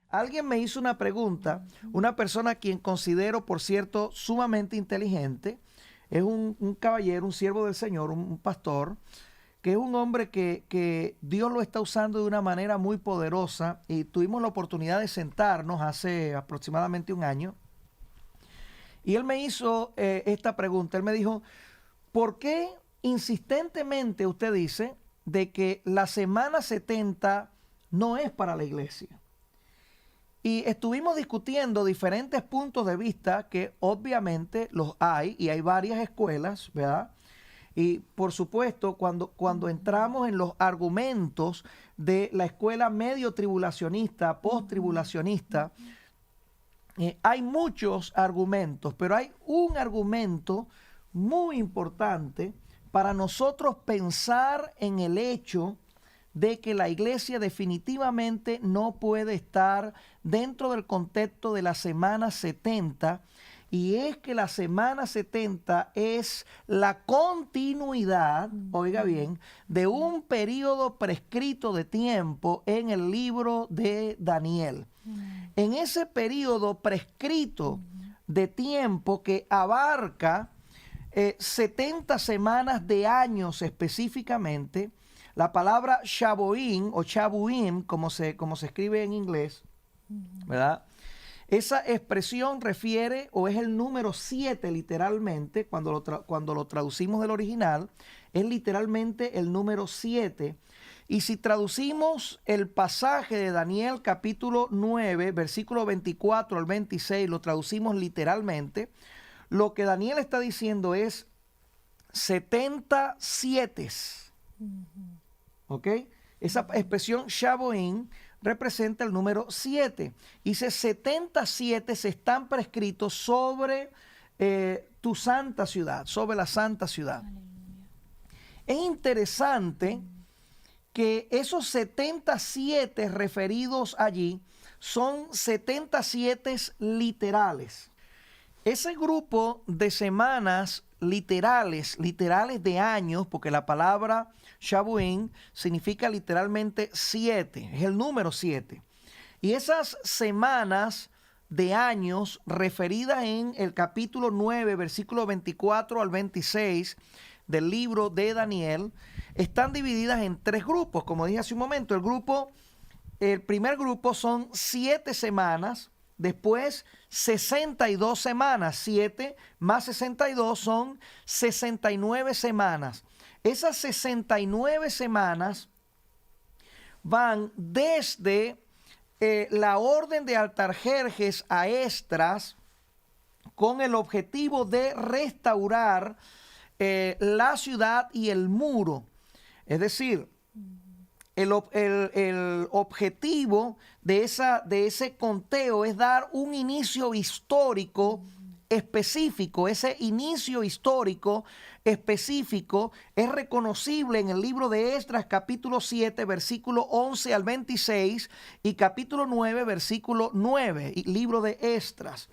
Alguien me hizo una pregunta, una persona a quien considero, por cierto, sumamente inteligente, es un caballero, un siervo del Señor, un pastor, que es un hombre que Dios lo está usando de una manera muy poderosa, y tuvimos la oportunidad de sentarnos hace aproximadamente un año, y él me hizo esta pregunta. Él me dijo: ¿por qué insistentemente usted dice de que la semana 70 no es para la iglesia? Y estuvimos discutiendo diferentes puntos de vista, que obviamente los hay, y hay varias escuelas, ¿verdad? Y por supuesto, cuando entramos en los argumentos de la escuela medio tribulacionista, post tribulacionista, hay muchos argumentos, pero hay un argumento muy importante para nosotros pensar en el hecho de que la iglesia definitivamente no puede estar dentro del contexto de la semana 70, y es que la semana 70 es la continuidad, oiga bien, de un periodo prescrito de tiempo en el libro de Daniel. En ese periodo prescrito de tiempo, que abarca 70 semanas de años específicamente, la palabra Shavuim o Shavuim, como se escribe en inglés, ¿verdad? Esa expresión refiere, o es el número 7 literalmente, cuando lo traducimos del original, es literalmente el número 7. Y si traducimos el pasaje de Daniel capítulo 9, versículo 24 al 26, lo traducimos literalmente, lo que Daniel está diciendo es 70 sietes. ¿Ok? Esa expresión Shavuim representa el número 7. Dice: 77 se están prescritos sobre tu santa ciudad, sobre la santa ciudad. Aleluya. Es interesante que esos 77 referidos allí son 77 literales. Ese grupo de semanas literales de años, porque la palabra Shavuim significa literalmente 7, es el número 7. Y esas semanas de años referidas en el capítulo 9, versículo 24 al 26 del libro de Daniel, están divididas en 3 grupos. Como dije hace un momento, el primer grupo son 7 semanas, después 62 semanas, 7 más 62 son 69 semanas. Esas 69 semanas van desde la orden de Artajerjes a Esdras, con el objetivo de restaurar la ciudad y el muro. Es decir, el objetivo de ese conteo es dar un inicio histórico específico. Ese inicio histórico específico es reconocible en el libro de Esdras capítulo 7 versículo 11 al 26 y capítulo 9 versículo 9, libro de Esdras.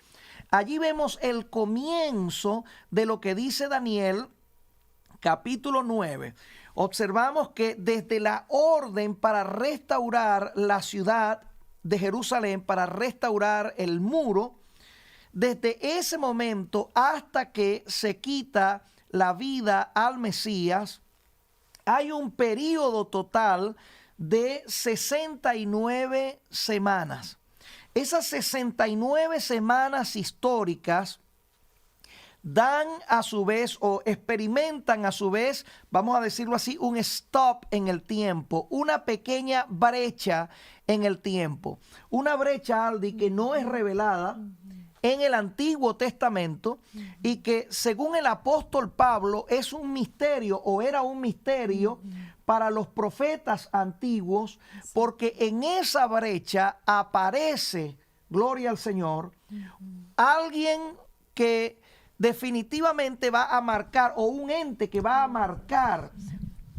Allí vemos el comienzo de lo que dice Daniel capítulo 9. Observamos que desde la orden para restaurar la ciudad de Jerusalén, para restaurar el muro, desde ese momento hasta que se quita la vida al Mesías, hay un periodo total de 69 semanas. Esas 69 semanas históricas dan a su vez, o experimentan a su vez, vamos a decirlo así, un stop en el tiempo, una pequeña brecha en el tiempo. Una brecha, Aldi, que no es revelada en el Antiguo Testamento y que, según el apóstol Pablo, es un misterio, o era un misterio para los profetas antiguos, porque en esa brecha aparece, gloria al Señor, alguien que definitivamente va a marcar, o un ente que va a marcar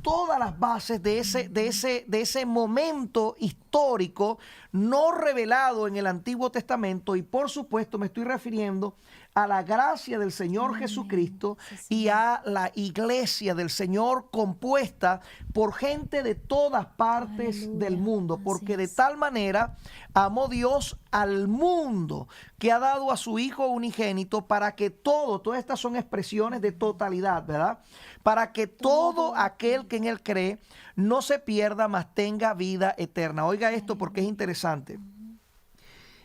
todas las bases de ese momento histórico no revelado en el Antiguo Testamento. Y por supuesto me estoy refiriendo a la gracia del Señor Jesucristo y a la iglesia del Señor compuesta por gente de todas partes del mundo, porque de tal manera amó Dios al mundo que ha dado a su Hijo unigénito para que todas estas son expresiones de totalidad, ¿verdad? Para que todo aquel que en Él cree no se pierda, mas tenga vida eterna. Oiga esto porque es interesante.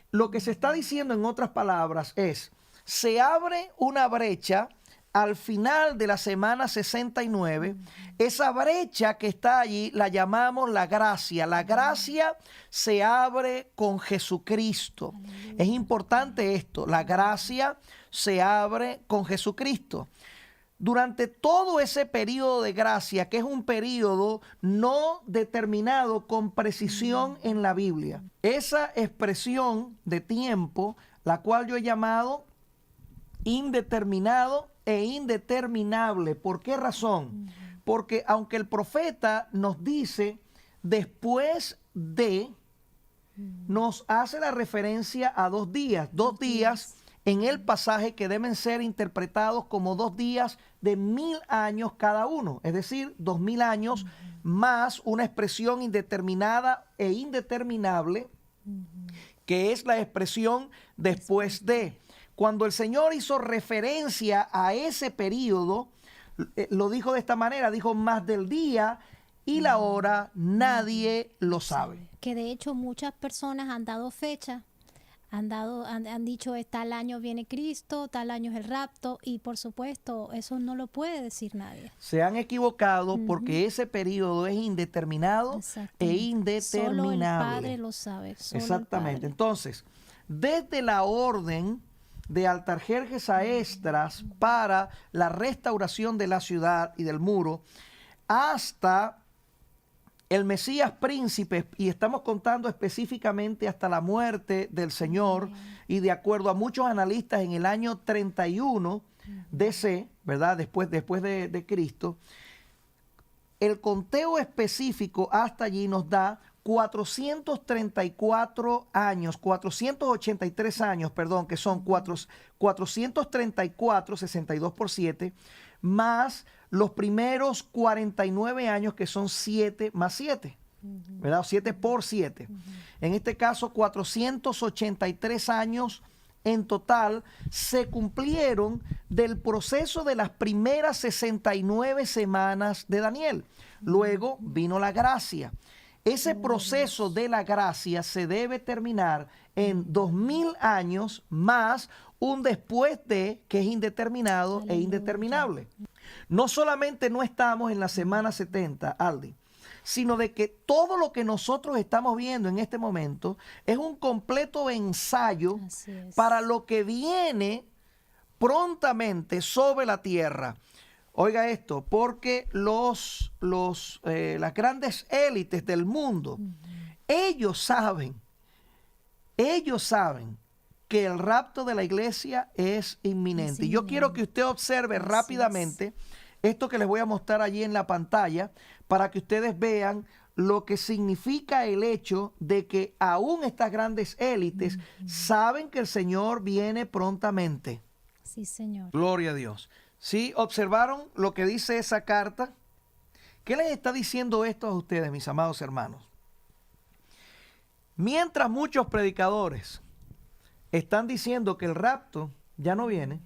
Lo que se está diciendo en otras palabras es, se abre una brecha al final de la semana 69, esa brecha que está allí la llamamos la gracia. La gracia se abre con Jesucristo. Es importante esto, la gracia se abre con Jesucristo. Durante todo ese periodo de gracia, que es un periodo no determinado con precisión en la Biblia, esa expresión de tiempo, la cual yo he llamado indeterminado e indeterminable. ¿Por qué razón? Porque aunque el profeta nos dice después de, nos hace la referencia a 2 días, 2 días en el pasaje que deben ser interpretados como 2 días de 1000 años cada uno, es decir, 2000 años más una expresión indeterminada e indeterminable, que es la expresión después de. Cuando el Señor hizo referencia a ese periodo, lo dijo de esta manera, dijo, más del día y la hora nadie lo sabe. Que de hecho muchas personas han dado fecha, han dicho tal año viene Cristo, tal año es el rapto, y por supuesto eso no lo puede decir nadie. Se han equivocado porque ese periodo es indeterminado e indeterminable. Solo el Padre lo sabe. Exactamente. Entonces, desde la orden de Artajerjes a Esdras para la restauración de la ciudad y del muro, hasta el Mesías príncipe, y estamos contando específicamente hasta la muerte del Señor, y de acuerdo a muchos analistas en el año 31 DC, ¿verdad? Después de Cristo, el conteo específico hasta allí nos da 434 años, 483 años, perdón, que son 434, 62 por 7, más los primeros 49 años, que son 7 más 7, ¿verdad? 7 por 7. En este caso, 483 años en total se cumplieron del proceso de las primeras 69 semanas de Daniel. Luego vino la gracia. Ese proceso de la gracia se debe terminar en 2000 años más un después de, que es indeterminado e indeterminable. No solamente no estamos en la semana 70, Aldi, sino de que todo lo que nosotros estamos viendo en este momento es un completo ensayo para lo que viene prontamente sobre la tierra. Oiga esto, porque las grandes élites del mundo, ellos saben que el rapto de la iglesia es inminente. Y yo quiero que usted observe rápidamente esto que les voy a mostrar allí en la pantalla, para que ustedes vean lo que significa el hecho de que aún estas grandes élites saben que el Señor viene prontamente. Sí, Señor. Gloria a Dios. ¿Sí? ¿Observaron lo que dice esa carta? ¿Qué les está diciendo esto a ustedes, mis amados hermanos? Mientras muchos predicadores están diciendo que el rapto ya no viene,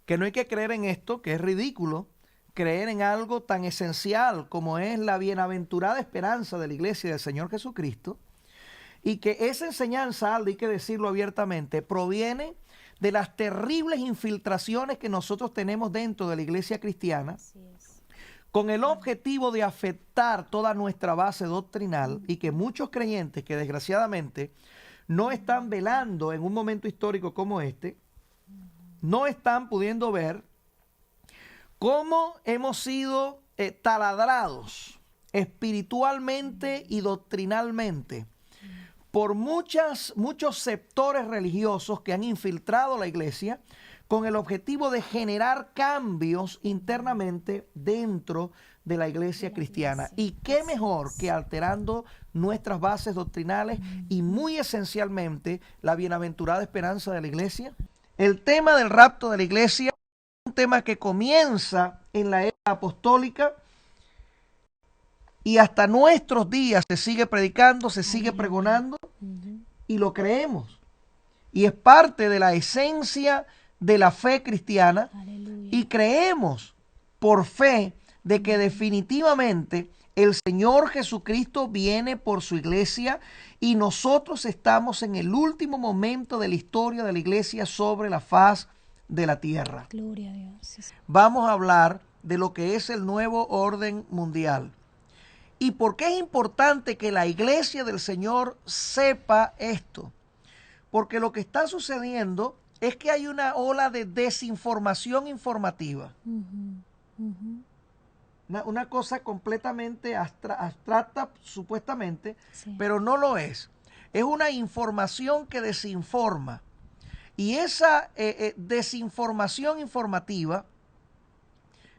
que no hay que creer en esto, que es ridículo creer en algo tan esencial como es la bienaventurada esperanza de la iglesia del Señor Jesucristo, y que esa enseñanza, hay que decirlo abiertamente, proviene de las terribles infiltraciones que nosotros tenemos dentro de la iglesia cristiana, con el objetivo de afectar toda nuestra base doctrinal, y que muchos creyentes que desgraciadamente no están velando en un momento histórico como este, no están pudiendo ver cómo hemos sido taladrados espiritualmente y doctrinalmente por muchos sectores religiosos que han infiltrado la iglesia con el objetivo de generar cambios internamente dentro de la iglesia cristiana. Y qué mejor que alterando nuestras bases doctrinales y muy esencialmente la bienaventurada esperanza de la iglesia. El tema del rapto de la iglesia es un tema que comienza en la era apostólica y hasta nuestros días se sigue predicando, se sigue Aleluya. pregonando y lo creemos. Y es parte de la esencia de la fe cristiana. Aleluya. Y creemos por fe de que definitivamente el Señor Jesucristo viene por su iglesia y nosotros estamos en el último momento de la historia de la iglesia sobre la faz de la tierra. Gloria a Dios. Sí, sí. Vamos a hablar de lo que es el nuevo orden mundial. ¿Y por qué es importante que la iglesia del Señor sepa esto? Porque lo que está sucediendo es que hay una ola de desinformación informativa. Una cosa completamente abstracta, supuestamente, Sí. pero no lo es. Es una información que desinforma. Y esa desinformación informativa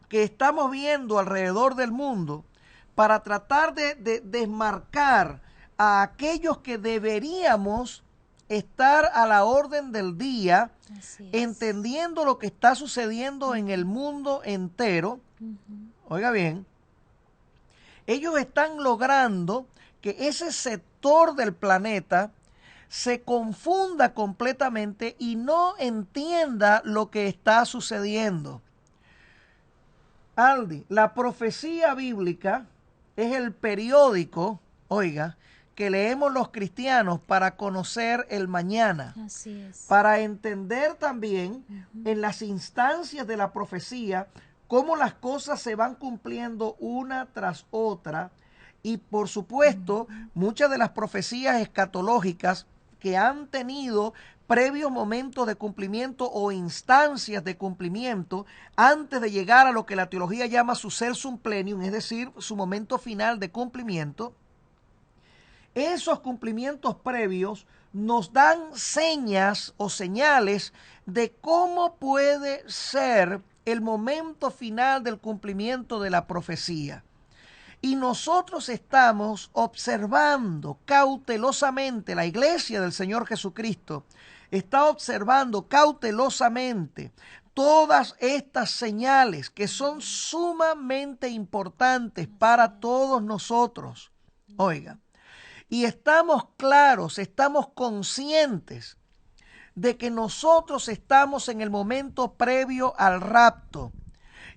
que estamos viendo alrededor del mundo, para tratar de desmarcar a aquellos que deberíamos estar a la orden del día, Así es. entendiendo lo que está sucediendo en el mundo entero. Oiga bien, ellos están logrando que ese sector del planeta se confunda completamente y no entienda lo que está sucediendo. Aldi, la profecía bíblica es el periódico, oiga, que leemos los cristianos para conocer el mañana. Así es. Para entender también en las instancias de la profecía cómo las cosas se van cumpliendo una tras otra. Y por supuesto, muchas de las profecías escatológicas que han tenido previos momentos de cumplimiento o instancias de cumplimiento antes de llegar a lo que la teología llama su celsum plenium, es decir, su momento final de cumplimiento. Esos cumplimientos previos nos dan señas o señales de cómo puede ser el momento final del cumplimiento de la profecía. Y nosotros estamos observando cautelosamente, la iglesia del Señor Jesucristo está observando cautelosamente todas estas señales que son sumamente importantes para todos nosotros. Oiga, y estamos claros, estamos conscientes de que nosotros estamos en el momento previo al rapto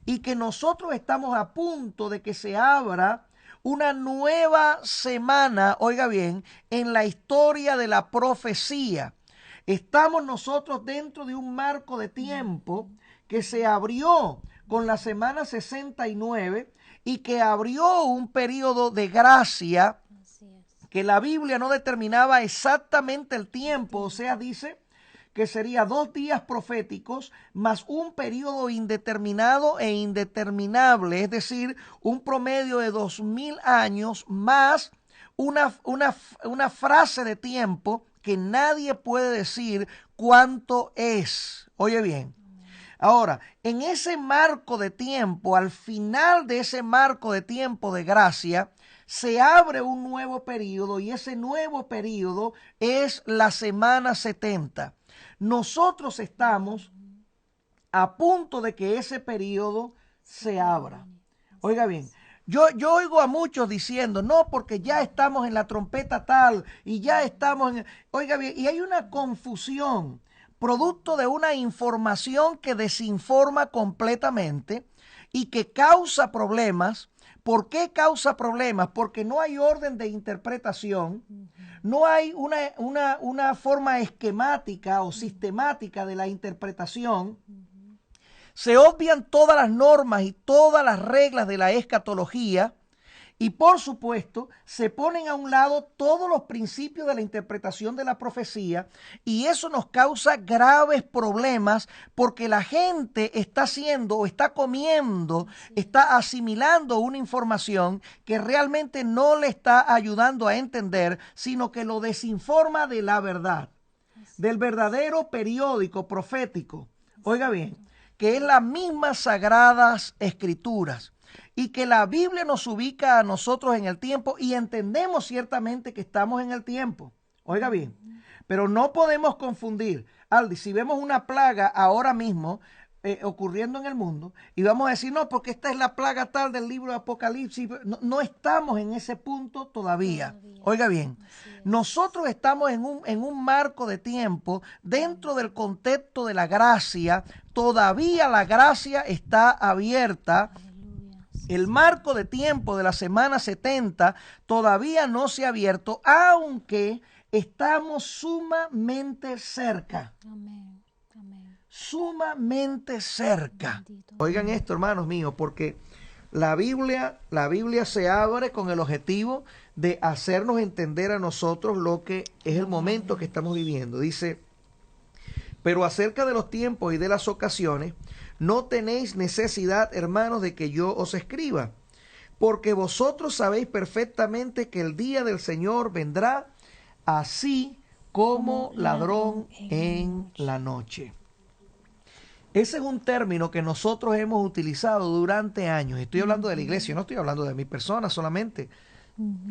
y que nosotros estamos a punto de que se abra una nueva semana, oiga bien, en la historia de la profecía. Estamos nosotros dentro de un marco de tiempo que se abrió con la semana 69 y que abrió un periodo de gracia que la Biblia no determinaba exactamente el tiempo, o sea, dice que sería 2 días proféticos más un periodo indeterminado e indeterminable, es decir, un promedio de 2000 años más una frase de tiempo que nadie puede decir cuánto es. Oye bien, ahora, en ese marco de tiempo, al final de ese marco de tiempo de gracia, se abre un nuevo periodo y ese nuevo periodo es la semana 70. Nosotros estamos a punto de que ese periodo se abra. Oiga bien, yo oigo a muchos diciendo, no, porque ya estamos en la trompeta tal y ya estamos en... Oiga bien, y hay una confusión, producto de una información que desinforma completamente y que causa problemas. ¿Por qué causa problemas? Porque no hay orden de interpretación, no hay una forma esquemática o sistemática de la interpretación. Se obvian todas las normas y todas las reglas de la escatología y por supuesto se ponen a un lado todos los principios de la interpretación de la profecía y eso nos causa graves problemas porque la gente está haciendo o está comiendo, está asimilando una información que realmente no le está ayudando a entender, sino que lo desinforma de la verdad, del verdadero periódico profético. Oiga bien, que es las mismas sagradas escrituras. Y que la Biblia nos ubica a nosotros en el tiempo y entendemos ciertamente que estamos en el tiempo. Oiga bien, pero no podemos confundir Aldi, si vemos una plaga ahora mismo ocurriendo en el mundo y vamos a decir, no, porque esta es la plaga tal del libro de Apocalipsis, no, no estamos en ese punto todavía. Oiga bien, nosotros estamos en un marco de tiempo dentro del contexto de la gracia, todavía la gracia está abierta. El marco de tiempo de la semana 70 todavía no se ha abierto, aunque estamos sumamente cerca. Amén. Amén. Sumamente cerca. Bendito. Oigan esto, hermanos míos, porque la Biblia se abre con el objetivo de hacernos entender a nosotros lo que es el momento que estamos viviendo. Dice, pero acerca de los tiempos y de las ocasiones, no tenéis necesidad, hermanos, de que yo os escriba, porque vosotros sabéis perfectamente que el día del Señor vendrá así como ladrón en la noche. Ese es un término que nosotros hemos utilizado durante años. Estoy hablando de la iglesia, no estoy hablando de mi persona solamente.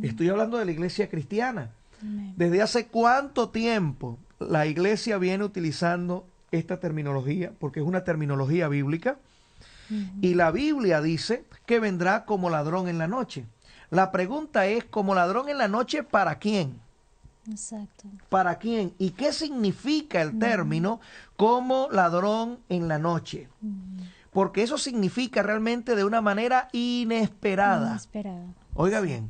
Estoy hablando de la iglesia cristiana. ¿Desde hace cuánto tiempo la iglesia viene utilizando esta terminología? Porque es una terminología bíblica. Y la Biblia dice que vendrá como ladrón en la noche. La pregunta es, ¿como ladrón en la noche para quién? Exacto. ¿Para quién? ¿Y qué significa el término como ladrón en la noche? Porque eso significa realmente de una manera inesperada. Inesperada. Oiga bien,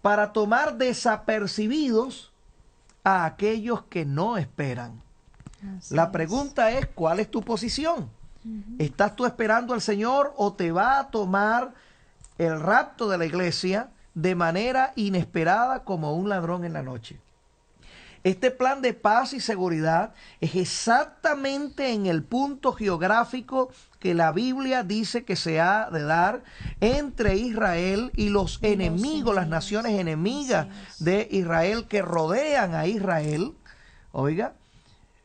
para tomar desapercibidos a aquellos que no esperan. La pregunta es, ¿cuál es tu posición? ¿Estás tú esperando al Señor o te va a tomar el rapto de la iglesia de manera inesperada como un ladrón en la noche? Este plan de paz y seguridad es exactamente en el punto geográfico que la Biblia dice que se ha de dar entre Israel y los enemigos, las naciones enemigas de Israel que rodean a Israel. Oiga,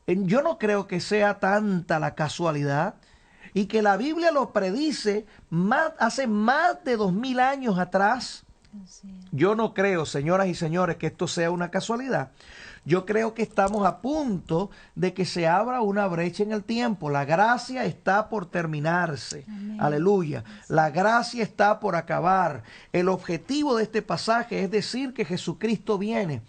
yo no creo que sea tanta la casualidad y que la Biblia lo predice hace más de 2000 años atrás. Yo no creo, señoras y señores, que esto sea una casualidad. Yo creo que estamos a punto de que se abra una brecha en el tiempo. La gracia está por terminarse. Amén. Aleluya. La gracia está por acabar. El objetivo de este pasaje es decir que Jesucristo viene.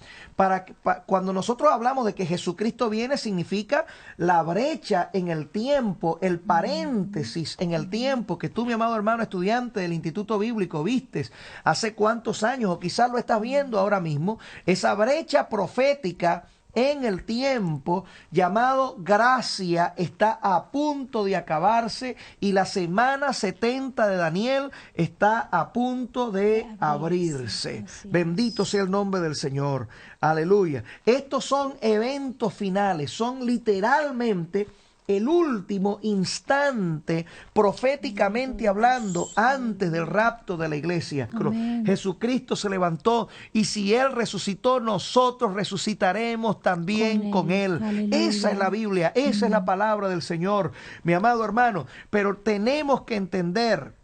Cuando nosotros hablamos de que Jesucristo viene, significa la brecha en el tiempo, el paréntesis en el tiempo que tú, mi amado hermano estudiante del Instituto Bíblico, vistes hace cuántos años, o quizás lo estás viendo ahora mismo, esa brecha profética en el tiempo llamado gracia está a punto de acabarse y la semana 70 de Daniel está a punto de abrirse. Bendito sea el nombre del Señor. Aleluya. Estos son eventos finales, son literalmente el último instante proféticamente hablando antes del rapto de la iglesia. Amén. Jesucristo se levantó y si Él resucitó, nosotros resucitaremos también con Él. Esa es la Biblia, esa es la palabra del Señor, mi amado hermano. Pero tenemos que entender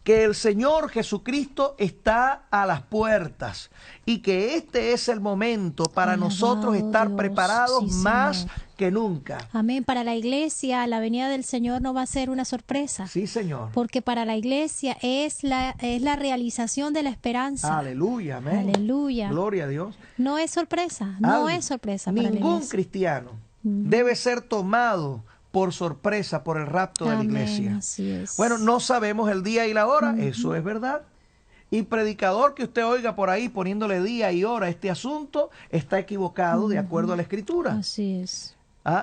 que el Señor Jesucristo está a las puertas y que este es el momento para nosotros estar preparados más que nunca. Amén. Para la iglesia, la venida del Señor no va a ser una sorpresa. Sí, Señor. Porque para la iglesia es la realización de la esperanza. Aleluya, amén. Aleluya. Gloria a Dios. No es sorpresa, no es sorpresa para la iglesia. Ningún cristiano debe ser tomado por sorpresa por el rapto de la iglesia. Así es. Bueno, no sabemos el día y la hora, eso es verdad. Y predicador que usted oiga por ahí poniéndole día y hora a este asunto, está equivocado de acuerdo a la Escritura. Así es.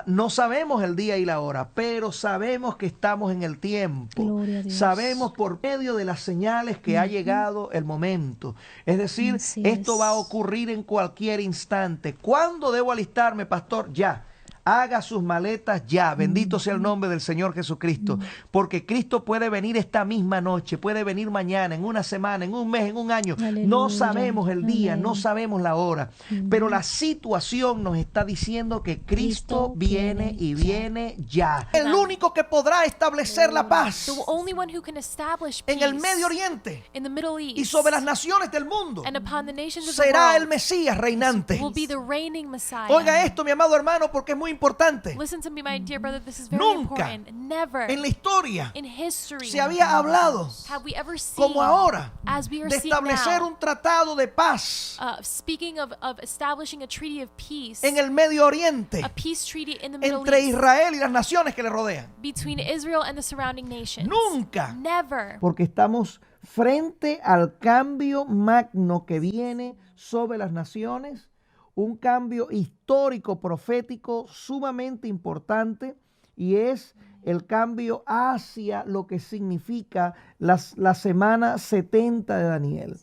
No sabemos el día y la hora, pero sabemos que estamos en el tiempo. Gloria a Dios. Sabemos por medio de las señales que ha llegado el momento. Es decir, esto va a ocurrir en cualquier instante. ¿Cuándo debo alistarme, pastor? Ya. haga sus maletas ya. Bendito sea el nombre del Señor Jesucristo. Porque Cristo puede venir esta misma noche, puede venir mañana, en una semana, en un mes, en un año. Aleluya. No sabemos el día, Amén. no sabemos la hora. Pero la situación nos está diciendo que Cristo viene y viene ya. El único que podrá establecer la paz The only one who can establish en el peace Medio Oriente in the Middle y East sobre las naciones del mundo and upon the nations of the será el world Mesías reinante. will be the reigning Messiah. Oiga esto, mi amado hermano, porque es muy importante. Listen to me, my dear brother, this is very Nunca important. Never en la historia in history se había hablado have we ever seen, como ahora as we are de seeing establecer now, un tratado de paz speaking of establishing a treaty of peace, en el Medio Oriente a peace treaty in the Middle entre East Israel y las naciones que le rodean. between Israel and the surrounding nations. Nunca. Never. Porque estamos frente al cambio magno que viene sobre las naciones, un cambio histórico, profético, sumamente importante, y es el cambio hacia lo que significa la semana 70 de Daniel.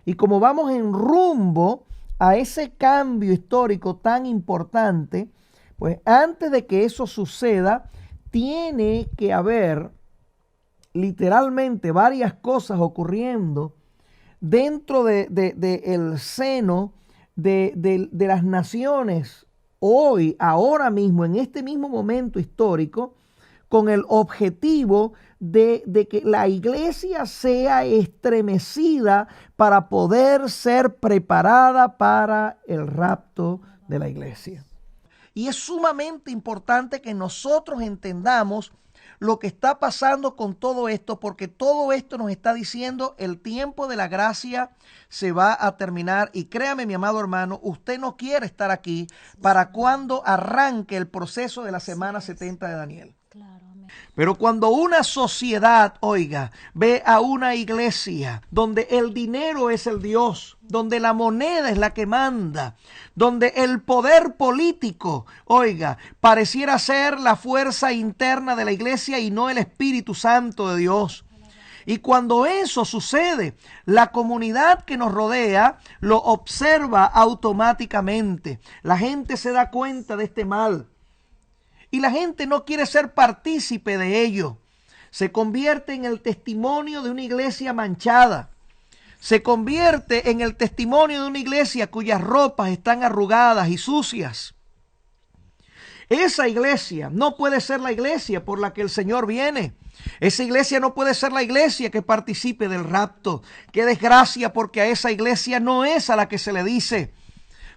Y como vamos en rumbo a ese cambio histórico tan importante, pues antes de que eso suceda, tiene que haber literalmente varias cosas ocurriendo dentro del seno de las naciones hoy, ahora mismo, en este mismo momento histórico, con el objetivo de que la iglesia sea estremecida para poder ser preparada para el rapto de la iglesia. Y es sumamente importante que nosotros entendamos lo que está pasando con todo esto, porque todo esto nos está diciendo el tiempo de la gracia se va a terminar. Y créame, mi amado hermano, usted no quiere estar aquí para cuando arranque el proceso de la semana 70 de Daniel. Claro, amén. Pero cuando una sociedad, oiga, ve a una iglesia donde el dinero es el Dios, donde la moneda es la que manda, donde el poder político, oiga, pareciera ser la fuerza interna de la iglesia y no el Espíritu Santo de Dios. Y cuando eso sucede, la comunidad que nos rodea lo observa automáticamente. La gente se da cuenta de este mal. Y la gente no quiere ser partícipe de ello. Se convierte en el testimonio de una iglesia manchada. Se convierte en el testimonio de una iglesia cuyas ropas están arrugadas y sucias. Esa iglesia no puede ser la iglesia por la que el Señor viene. Esa iglesia no puede ser la iglesia que participe del rapto. Qué desgracia, porque a esa iglesia no es a la que se le dice: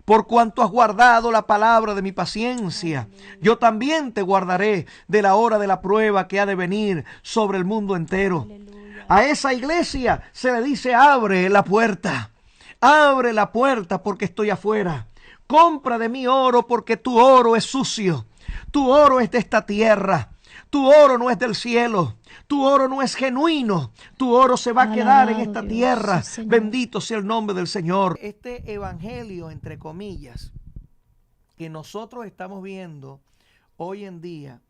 por cuanto has guardado la palabra de mi paciencia, yo también te guardaré de la hora de la prueba que ha de venir sobre el mundo entero. A esa iglesia se le dice: abre la puerta porque estoy afuera. Compra de mi oro porque tu oro es sucio. Tu oro es de esta tierra. Tu oro no es del cielo. Tu oro no es genuino. Tu oro se va a quedar en esta tierra. Sí, bendito sea el nombre del Señor. Este evangelio, entre comillas, que nosotros estamos viendo hoy en día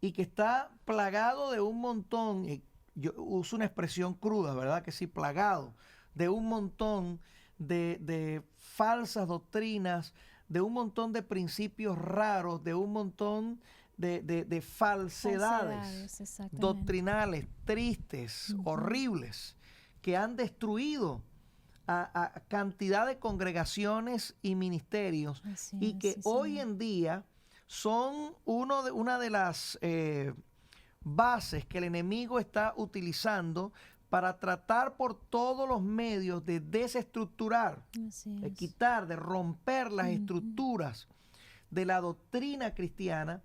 y que está plagado de un montón, yo uso una expresión cruda, ¿verdad? Que sí, plagado de un montón de falsas doctrinas, de un montón de principios raros, de un montón de falsedades exactamente. doctrinales, tristes, horribles, que han destruido a cantidad de congregaciones y ministerios. Así y que sí, hoy Señor. en día son una de las bases que el enemigo está utilizando para tratar por todos los medios de desestructurar, Así de es. quitar, de romper las estructuras de la doctrina cristiana,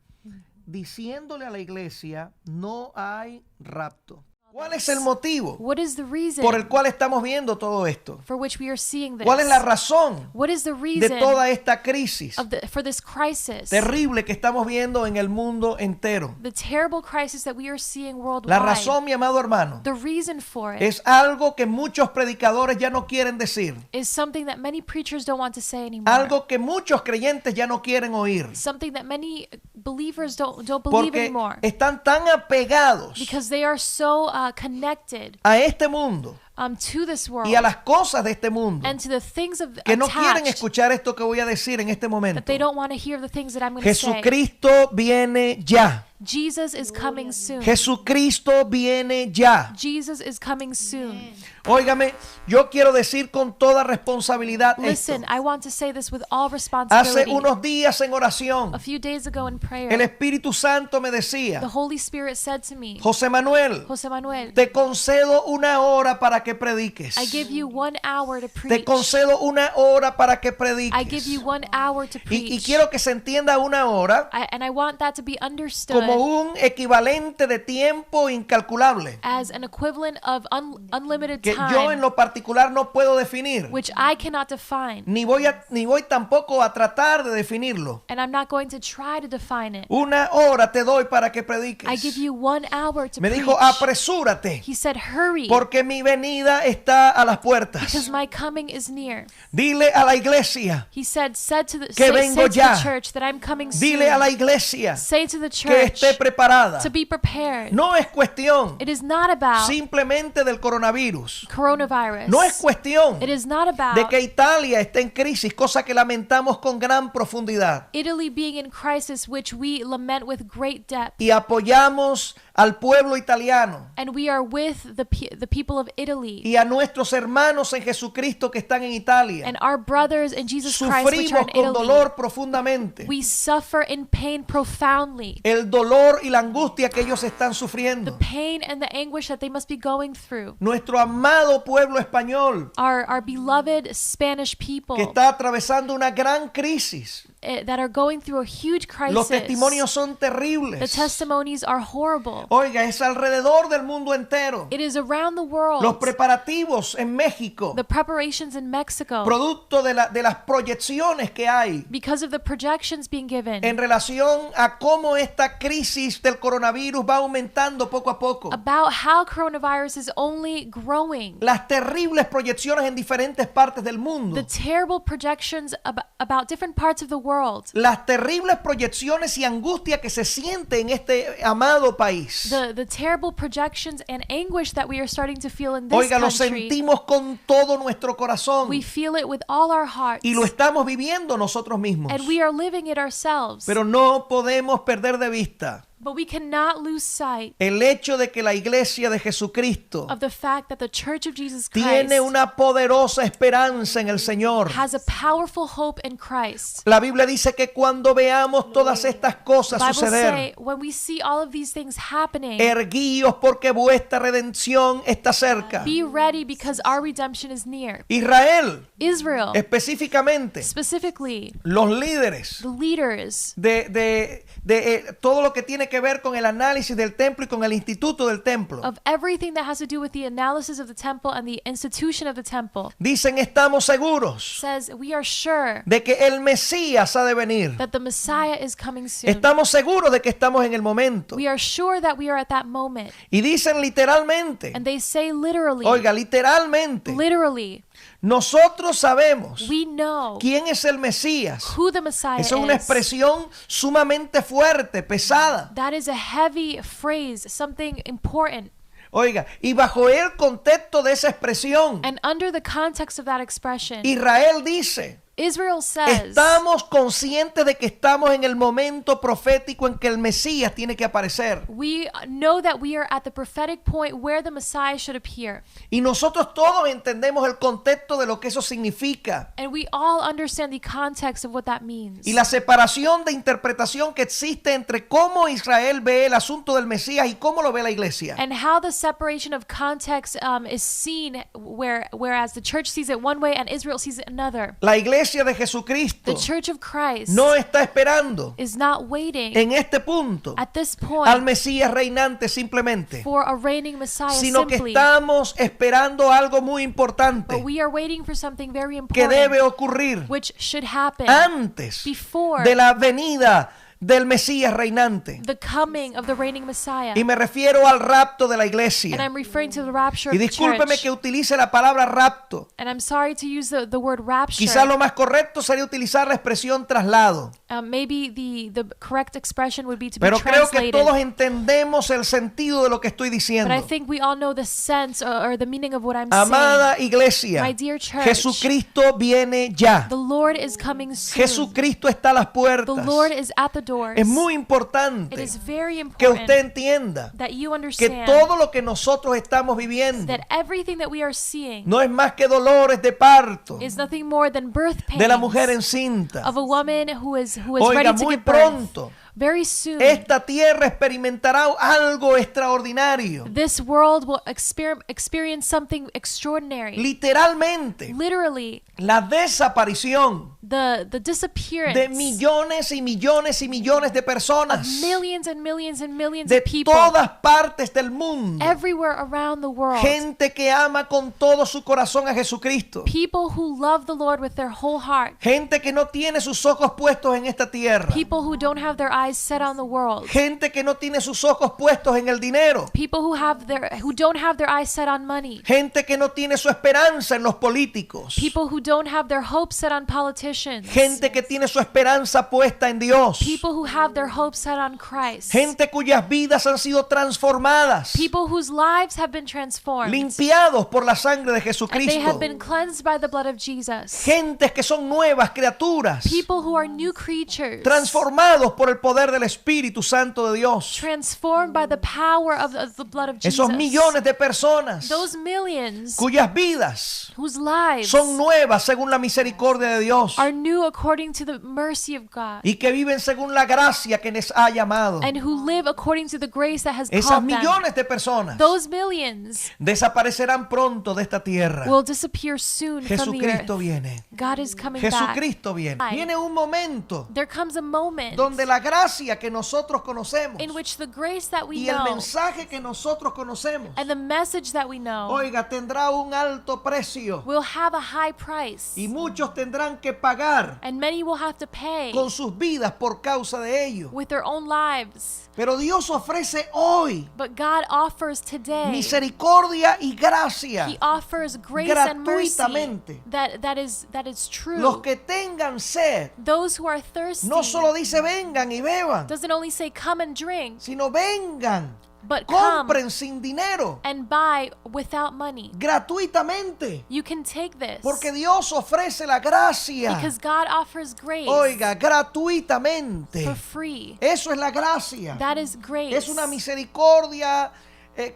diciéndole a la iglesia: no hay rapto. ¿Cuál es el motivo What is the reason por el cual estamos viendo todo esto? for which we are seeing this? ¿Cuál es la razón What is the de reason toda esta crisis for this crisis? terrible que estamos viendo en el mundo entero? The terrible crisis that we are seeing worldwide. La razón, mi amado hermano, The reason for it es algo que muchos predicadores ya no quieren decir, is something that many preachers don't want to say anymore. algo que muchos creyentes ya no quieren oír, Something that many believers don't believe porque anymore. están tan apegados Because they are so connected a este mundo to this world y a las cosas de este mundo, and to the things of que no quieren attached, escuchar esto que voy a decir en este that momento. they don't want to hear the things that I'm going to say. Jesucristo viene ya. Jesus is coming soon. Jesucristo viene ya. Jesus is coming soon. Óigame, yo quiero decir con toda responsabilidad esto. Listen, I want to say this with all Hace responsibility. unos días en oración, A few days ago in el prayer, Espíritu Santo me decía, the Holy Spirit said to me, José Manuel, Jose Manuel, te concedo una hora para que prediques. I give you 1 hour to Te preach. concedo una hora para que I give prediques. you 1 hour to Y preach. quiero que se entienda una hora And I want that to be understood como un equivalente de tiempo incalculable, as an equivalent of unlimited que yo en time, lo particular no puedo definir, which I cannot define. ni voy tampoco a tratar de definirlo. And I'm not going to try to define it. Una hora te doy para que I give prediques. you 1 hour to Me preach. dijo, apresúrate, He said, hurry, porque mi venida está a las puertas. because my coming is near. Dile a la iglesia, He said to the, Que say vengo to ya. the church that I'm coming soon. dile a la iglesia Say to the que church esté preparada. to be prepared. No es cuestión It is not about simplemente del coronavirus. coronavirus. No es cuestión It is not about de que Italia esté en crisis, cosa que lamentamos con gran profundidad. Italy being in crisis, which we lament with great depth. Y apoyamos al pueblo italiano And we are with the people of Italy y a nuestros hermanos en Jesucristo que están en Italia. and our brothers in Jesus Christ which are Sufrimos in con Italy. dolor profundamente We suffer in pain profoundly. el dolor y la angustia que ellos están The sufriendo. pain and the anguish that they must be going through. Nuestro amado pueblo español Our beloved Spanish people que está atravesando una gran crisis. that are going through a huge Los crisis. testimonios son The terribles. testimonies are horrible. Oiga, es alrededor del mundo entero. It is around the world. Los preparativos en México, The preparations in Mexico, producto de las proyecciones que hay because of the projections being given en relación a cómo esta crisis del coronavirus va aumentando poco a poco. about how coronavirus is only growing. Las terribles proyecciones en diferentes partes del mundo. The terrible projections about different parts of the world. Las terribles proyecciones y angustia que se siente en este amado país. The terrible projections and anguish that we are starting to feel in this Oiga, lo country. sentimos con todo nuestro corazón We feel it with all our hearts. y lo estamos viviendo nosotros mismos. And we are living it ourselves. Pero no podemos perder de vista But we cannot lose sight el hecho de que la iglesia de Jesucristo of the fact that the Church of Jesus Christ tiene una poderosa esperanza en el Señor. has a powerful hope in Christ. La Biblia dice que cuando veamos todas estas cosas The Bible suceder, say when we see all of these things happening, erguíos porque vuestra redención está cerca. be ready because our redemption is near. Israel, Israel, específicamente, specifically, los líderes the leaders de todo lo que tiene que ver con el análisis del templo y con el instituto del templo, of everything that has to do with the analysis of the temple and the institution of the temple, dicen estamos seguros says we are sure de que el Mesías ha de venir. that the Messiah is coming soon. Estamos seguros de que estamos en el momento. We are sure that we are at that moment. Y dicen literalmente, And they say literally, oiga, literalmente, literally, nosotros sabemos we know quién es el Mesías. who the Messiah Esa es una is. expresión sumamente fuerte, pesada. That is a heavy phrase, something important. Oiga, y bajo el contexto de esa expresión, And under the context of that expression, Israel dice, Israel says, estamos conscientes de que estamos en el momento profético en que el Mesías tiene que aparecer. we know that we are at the prophetic point where the Messiah should appear. Y nosotros todos entendemos el contexto de lo que eso significa. And we all understand the context of what that means. Y la separación de interpretación que existe entre cómo Israel ve el asunto del Mesías y cómo lo ve la iglesia. And how the separation of context is seen, whereas the church sees it one way and Israel sees it another. La iglesia de Jesucristo The Church of Christ no está esperando is not waiting en este punto at this al point Mesías reinante simplemente, for a reigning Messiah sino que simply, estamos esperando algo muy importante but we are waiting for something very que important debe ocurrir which should happen antes before de la venida del Mesías reinante. the coming of the reigning Messiah. Y me refiero al rapto de la And iglesia. I'm referring to the rapture Y of the discúlpeme church. que utilice la palabra rapto. And I'm sorry to use the word rapture. Quizás lo más correcto sería utilizar la expresión traslado. Maybe the correct expression would be to be Pero creo que translated. todos entendemos el sentido de lo que estoy But I diciendo. think we all know the sense or the meaning of what I'm Amada saying. iglesia, My dear church, Jesucristo viene ya. the Lord is coming soon. Jesucristo está a las The puertas. Lord is at the doors. Es muy It importante is very que important usted entienda that you que understand todo lo que nosotros estamos viviendo that everything that we are seeing no es más que dolores de parto is nothing more than birth pains de la mujer encinta. of a woman who is Oiga, ready to muy give birth. pronto Very soon, esta tierra experimentará algo extraordinario. this world will experience something extraordinary. Literalmente, Literally, la desaparición the disappearance de millones y millones y millones de of personas millions and millions and millions de of people todas partes del mundo. everywhere around the world. Gente que ama con todo su corazón a Jesucristo. People who love the Lord with their whole heart. Gente que no tiene sus ojos puestos en esta tierra. People who don't have their eyes set on the world. Gente que no tiene sus ojos puestos en el dinero. People who don't have their eyes set on money. Gente que no tiene su esperanza en los políticos. People who don't have their hopes set on politicians. Gente que tiene su esperanza puesta en Dios. People who have their hopes set on Christ. Gente cuyas vidas han sido transformadas, People whose lives have been transformed. limpiados por la sangre de And they Jesucristo. have been cleansed by the blood of Jesus. Gentes que son nuevas criaturas, People who are new creatures. transformados por el poder del Espíritu Santo de Dios. Transformed by the power of the blood of Jesus. Esos millones de personas Those millions cuyas vidas whose lives son nuevas según la misericordia de Dios are new according to the mercy of God. y que viven según la gracia que les ha llamado. And who live according to the grace that has Esas called them. millones de personas Those millions desaparecerán pronto de esta tierra. will disappear soon from the Jesucristo earth. viene. God is coming back. Jesucristo viene. Viene un momento There comes a moment donde la gracia que nosotros conocemos in which the grace that we y el know mensaje que nosotros conocemos, and the message that we know oiga, tendrá un alto precio will have a high price. y muchos tendrán que pagar And many will have to pay con sus vidas por causa de ello. with their own lives. Pero Dios ofrece hoy But God offers today, misericordia y gracia. He offers grace and mercy gratuitamente. that is true. Los que tengan sed, Those who are thirsty no solo dice vengan y beban, doesn't only say come and drink, sino vengan, but come compren sin dinero, and buy without money. gratuitamente. You can take this Porque Dios ofrece la gracia, because God offers grace oiga, gratuitamente. for free. Eso es la gracia. That is grace. Es una misericordia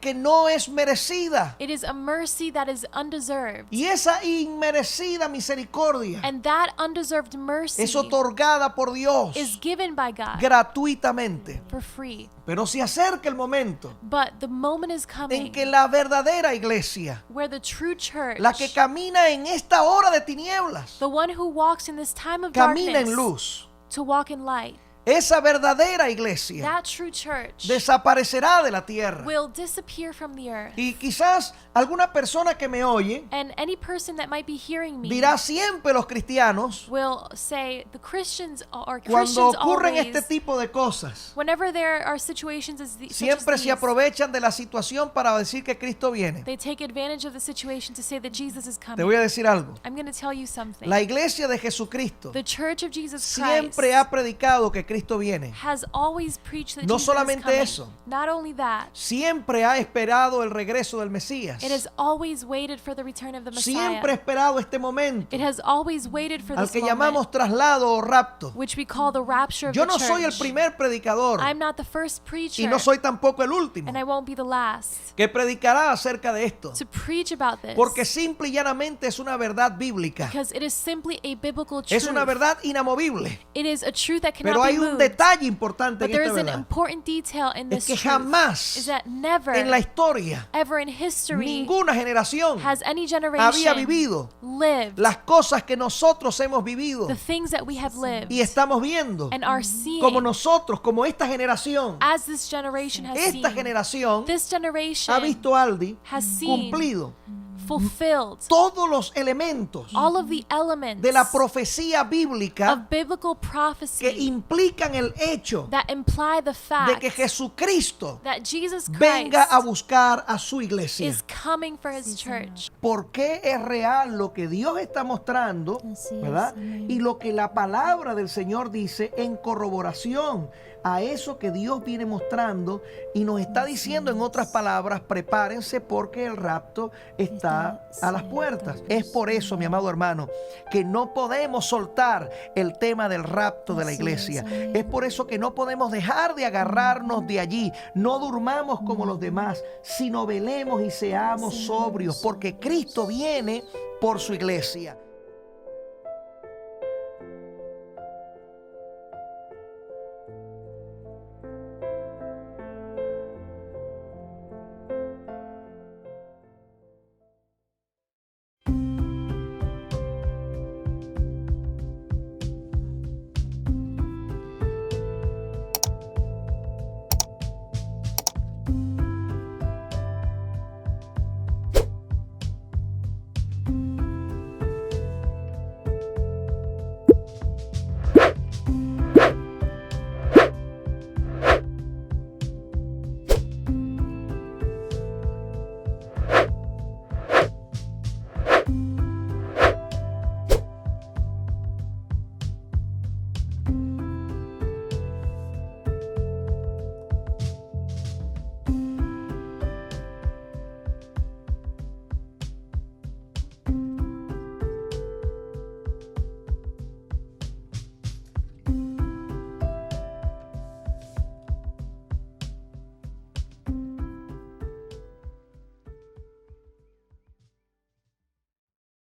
que no es merecida. It is a mercy that is undeserved. Y esa inmerecida misericordia And that undeserved mercy es otorgada por Dios is given by God gratuitamente. for free. Pero se acerca el momento But the moment is coming en que la verdadera iglesia, where the true church, la que camina en esta hora de tinieblas, the one who walks in this time of camina darkness en luz. to walk in light, Esa verdadera iglesia that true church desaparecerá de la tierra. will disappear from the earth. Y quizás alguna persona que me oye And any person that might be hearing me dirá, siempre los cristianos, will say the Christians or cuando Christians ocurren always, este tipo de cosas, whenever there are situations as such as siempre se these, aprovechan de la situación para decir que Cristo viene. they take advantage of the situation to say that Jesus is Te coming. voy a decir algo. I'm going to tell you something. La iglesia de Jesucristo The Church of Jesus Christ siempre ha predicado que Cristo viene. has always preached that No Jesus solamente is coming. eso. Not only that, Siempre ha esperado el regreso del Mesías. it has always waited for the return of the Messiah. Siempre ha esperado este momento It has always waited for al this que moment, llamamos traslado o rapto. which we call the rapture of Yo the no church. soy el primer predicador I'm not the first preacher, y no soy tampoco el último and I won't be the last que predicará acerca de esto, to preach about this, porque simple y llanamente es una verdad bíblica. because it is simply a biblical truth. Es una verdad inamovible. It is a truth that cannot Pero be hay un moved. detalle importante But en there esta is an verdad. important detail in Es this que truth, jamás is that never, en la historia ever in history, ninguna generación has any había generation vivido lived las cosas que nosotros hemos vivido the things that we have lived y estamos viendo and are seeing como nosotros, como esta generación. as this generation has Esta seen. generación This generation ha visto Aldi has seen cumplido fulfilled todos los elementos all of the elements de la profecía bíblica of biblical que prophecy implican el hecho that imply the de fact que Jesucristo that Jesus venga a Christ buscar a su iglesia. is coming for his Sí, church. ¿Por qué es real lo que Dios está mostrando, Así es, verdad? amén. Y lo que la palabra del Señor dice en corroboración a eso que Dios viene mostrando y nos está diciendo en otras palabras, prepárense porque el rapto está a las puertas. Es por eso, mi amado hermano, que no podemos soltar el tema del rapto de la Así es, iglesia. amén. Es por eso que no podemos dejar de agarrarnos de allí. No durmamos como los demás, sino velemos y seamos sobrios, porque Cristo viene por su iglesia.